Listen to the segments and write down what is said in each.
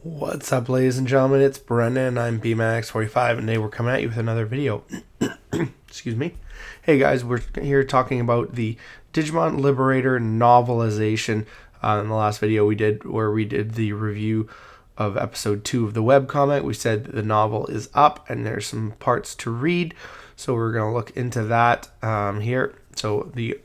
What's up, ladies and gentlemen? It's Brendan. I'm BMax45, and today we're coming at you with another video. Excuse me. Hey guys, we're here talking about the Digimon Liberator novelization. In the last video we did, where we did the review of episode 2 of the webcomic, we said that the novel is up and there's some parts to read, so we're going to look into that here. So the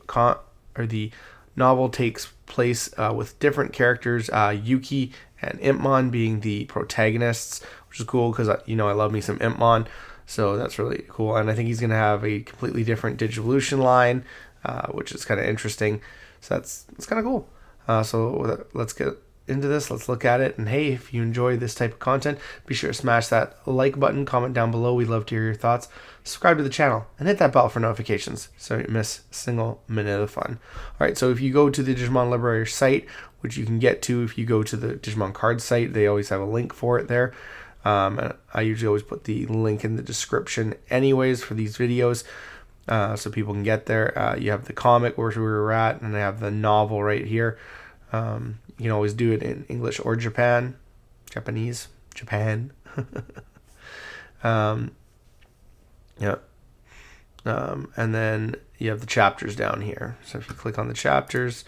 novel takes place with different characters, Yukki and Impmon being the protagonists, which is cool because I love me some Impmon, so that's really cool. And I think he's going to have a completely different Digivolution line, which is kind of interesting. So that's kind of cool. So let's get into this. Let's look at it. And hey, if you enjoy this type of content, be sure to smash that like button, comment down below. We'd love to hear your thoughts. Subscribe to the channel and hit that bell for notifications so you miss a single minute of the fun. All right, so if you go to the Digimon Liberator site, which you can get to if you go to the Digimon card site, they always have a link for it there. And I usually always put the link in the description anyways for these videos, so people can get there. You have the comic where we were at, and I have the novel right here. You can always do it in English or Japan. Yeah. And then you have the chapters down here. So if you click on the chapters,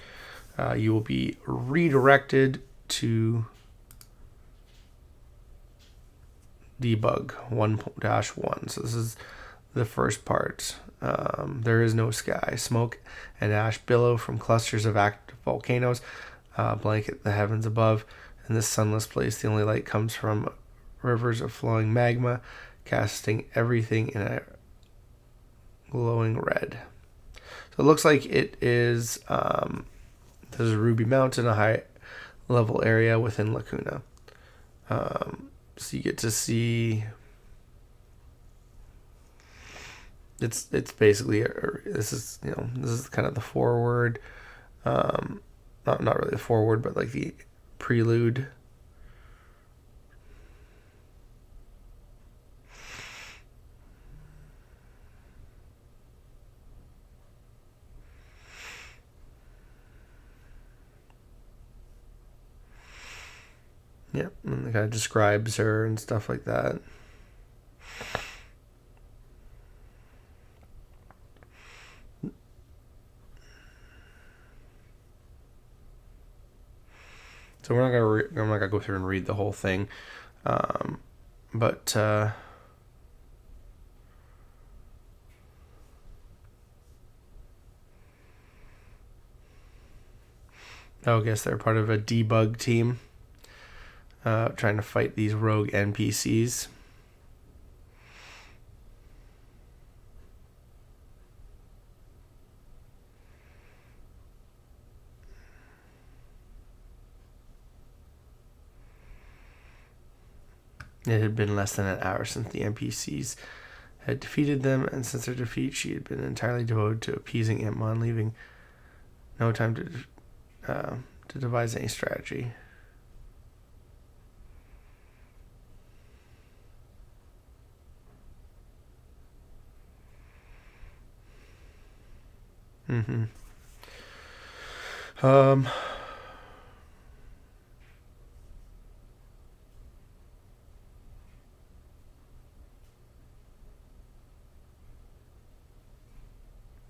you will be redirected to Debug 1-1. So this is the first part. There is no sky. Smoke and ash billow from clusters of active volcanoes blanket the heavens above. In this sunless place, the only light comes from rivers of flowing magma, casting everything in a glowing red. So it looks like it is there's a Ruby Mountain, a high level area within Lacuna. So you get to see it's basically this is kind of the forward, not really the forward, but like the prelude. Yeah, and it kind of describes her and stuff like that. So I'm not gonna go through and read the whole thing, but oh, I guess they're part of a debug team, trying to fight these rogue NPCs. It had been less than an hour since the NPCs had defeated them, and since their defeat, she had been entirely devoted to appeasing Impmon, leaving no time to devise any strategy.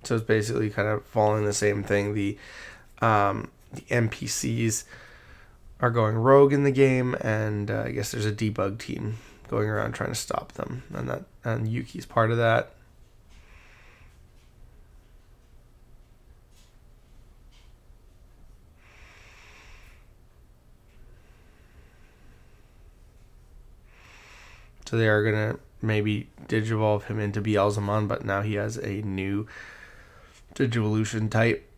So it's basically kind of following the same thing. The NPCs are going rogue in the game, and I guess there's a debug team going around trying to stop them, and Yuki's part of that. So they are gonna maybe digivolve him into Beelzemon, but now he has a new Digivolution type.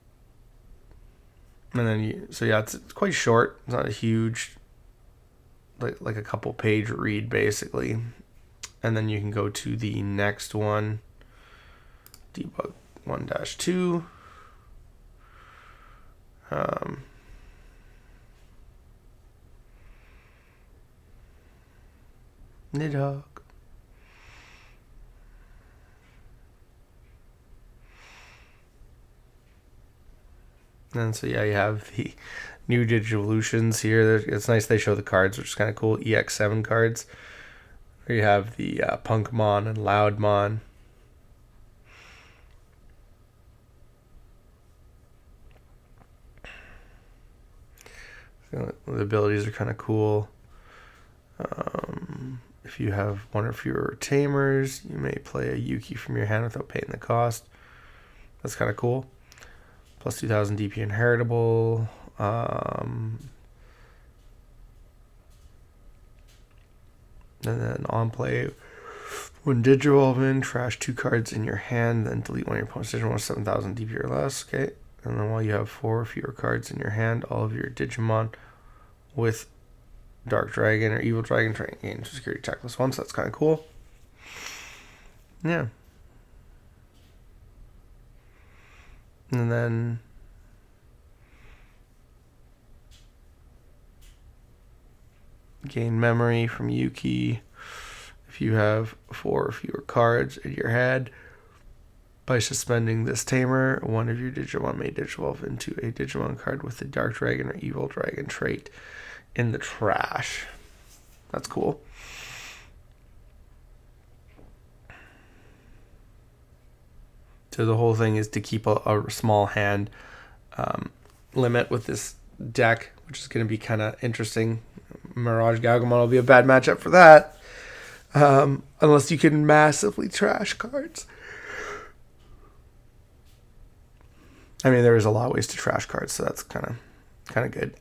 And then it's quite short. It's not a huge, like a couple page read basically. And then you can go to the next one, Debug 1-2. Nidhogg. And so yeah, you have the new Digivolutions here. It's nice they show the cards, which is kind of cool. EX7 cards. Here you have the Punkmon and Loudmon. The abilities are kind of cool. If you have one or fewer tamers, you may play a Yukki from your hand without paying the cost. That's kind of cool. Plus 2000 DP inheritable. And then on play, when Digivolve, trash 2 cards in your hand, then delete one of your opponent's Digimon with 7000 DP or less. Okay. And then while you have 4 or fewer cards in your hand, all of your Digimon with Dark Dragon or Evil Dragon gain security attack +1, so that's kind of cool. Yeah. And then gain memory from Yukki if you have 4 or fewer cards in your hand. By suspending this tamer, one of your Digimon may digivolve into a Digimon card with the Dark Dragon or Evil Dragon trait in the trash. That's cool. So the whole thing is to keep a small hand limit with this deck, which is going to be kind of interesting. Mirage Galgamon will be a bad matchup for that, unless you can massively trash cards. I mean, there is a lot of ways to trash cards, so that's kind of good.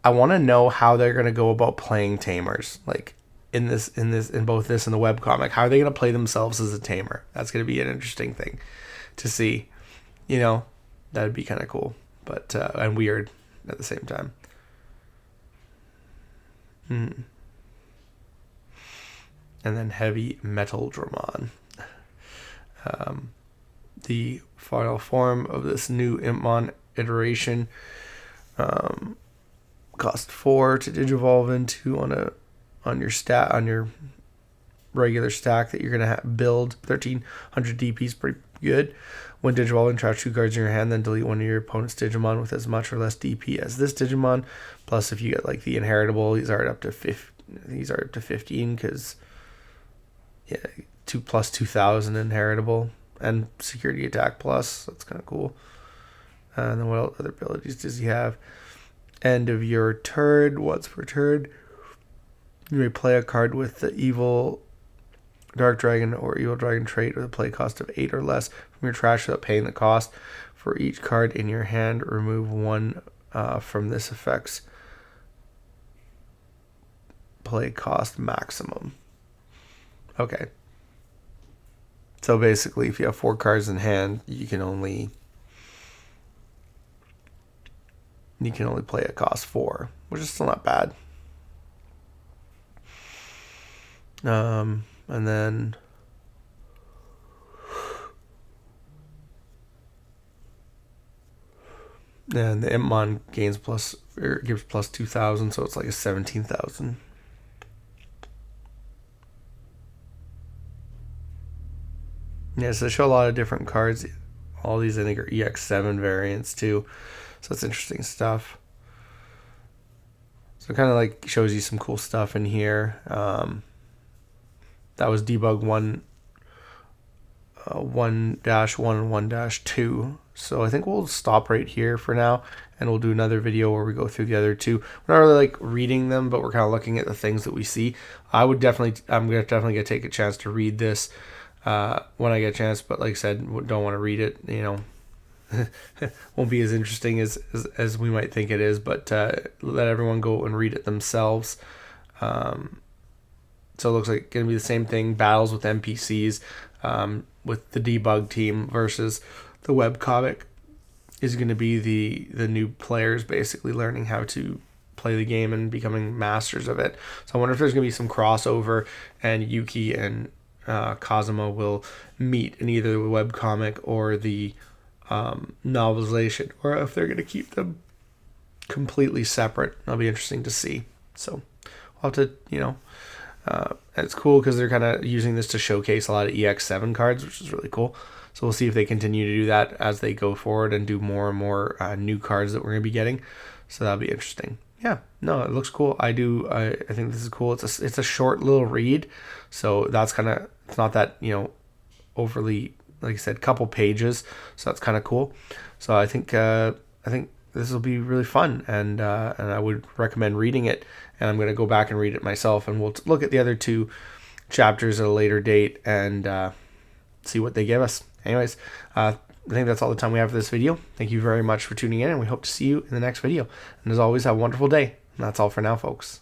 I want to know how they're going to go about playing tamers, like in both this and the webcomic. How are they going to play themselves as a tamer? That's going to be an interesting thing to see. You know, that'd be kind of cool, but and weird at the same time. And then Heavy Metal Dramon. The final form of this new Impmon iteration cost 4 to digivolve into on your regular stack that you're gonna build. 1300 DP is pretty good. When digivolving, trash 2 cards in your hand, then delete one of your opponent's Digimon with as much or less DP as this Digimon. Plus, if you get like the inheritable, these are up to 15 because 2 plus 2000 inheritable and security attack plus. That's kind of cool. And then what other abilities does he have? End of your turn, once per turn, you may play a card with the Evil Dark Dragon or Evil Dragon trait with a play cost of 8 or less from your trash without paying the cost. For each card in your hand, remove 1 from this effect's play cost maximum. Okay. So basically, if you have 4 cards in hand, you can only play at cost 4, which is still not bad. And then the Impmon gains gives plus 2000, so it's like a 17,000. Yeah, so they show a lot of different cards. All these, I think, are EX7 variants too. So it's interesting stuff. So it kind of like shows you some cool stuff in here. That was debug 1-1 and 1-2. So I think we'll stop right here for now, and we'll do another video where we go through the other 2. We're not really like reading them, but we're kind of looking at the things that we see. I'm definitely gonna take a chance to read this when I get a chance. But like I said, don't want to read it. You know, won't be as interesting as we might think it is. But let everyone go and read it themselves. So it looks like going to be the same thing, battles with NPCs, with the Debug Team versus the webcomic is going to be the new players basically learning how to play the game and becoming masters of it. So I wonder if there's going to be some crossover and Yukki and Kazuma will meet in either the webcomic or the novelization, or if they're going to keep them completely separate. That'll be interesting to see. So I'll have to, it's cool because they're kind of using this to showcase a lot of EX7 cards, which is really cool. So we'll see if they continue to do that as they go forward and do more and more new cards that we're going to be getting. So that'll be interesting. Yeah, no, it looks cool. I think this is cool. It's a short little read, so that's kind of, it's not that, you know, overly, like I said, couple pages. So that's kind of cool. So I think this will be really fun, and I would recommend reading it. And I'm going to go back and read it myself, and we'll look at the other 2 chapters at a later date and see what they give us. Anyways, I think that's all the time we have for this video. Thank you very much for tuning in, and we hope to see you in the next video. And as always, have a wonderful day. And that's all for now, folks.